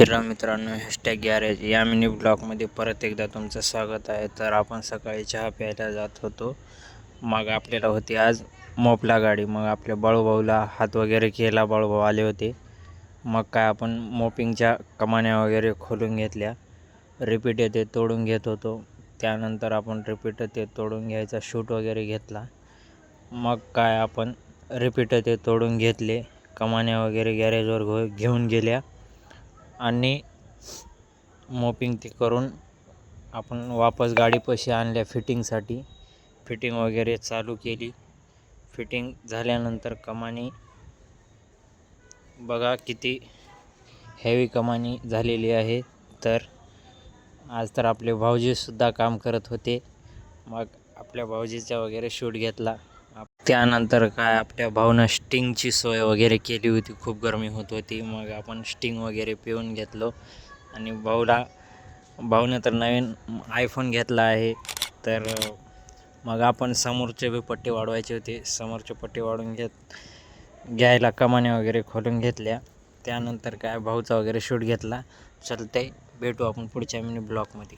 श्रीराम मित्रांनो, hashtag garage या mini ब्लॉगमध्ये परत एकदा तुमचं स्वागत आहे. तर आपण सकाळी चहा प्यायला जात होतो. मग आपल्याला होती आज मोपला गाडी. मग आपल्या बाळूभाऊला हात वगैरे केला, बाळूभाऊ आले होते. मग काय आपण मोपिंगच्या कमान्या वगैरे खोलून घेतल्या. रिपीट येते तोडून घेत होतो. त्यानंतर आपण रिपीट ते तोडून घ्यायचा शूट वगैरे घेतला. मग काय आपण रिपीट ते तोडून घेतले, कमान्या वगैरे गॅरेजवर घेऊन गेल्या आणि मोपिंग ते करून आपण वापस गाडीपाशी आणल्या फिटिंगसाठी. फिटिंग वगैरे चालू केली. फिटिंग झाल्यानंतर कमानी बघा किती हेवी कमानी झालेली आहे. तर आज तर आपले भाऊजीसुद्धा काम करत होते. मग आपल्या भाऊजीचा वगैरे शूट घेतला. त्यानंतर काय आपल्या भाऊनं स्टिंगची सोय वगैरे केली होती. खूप गरमी होत होती. मग आपण स्टिंग वगैरे पिऊन घेतलो. आणि भाऊनं तर नवीन आयफोन घेतला आहे. तर मग आपण समोरचे बी पट्टी वाढवायचे होते. समोरचे पट्टी वाढवून घ्यायला कमाने वगैरे खोलून घेतल्या. त्यानंतर काय भाऊचा वगैरे शूट घेतला. चलते भेटू आपण पुढच्या मिनी ब्लॉगमध्ये.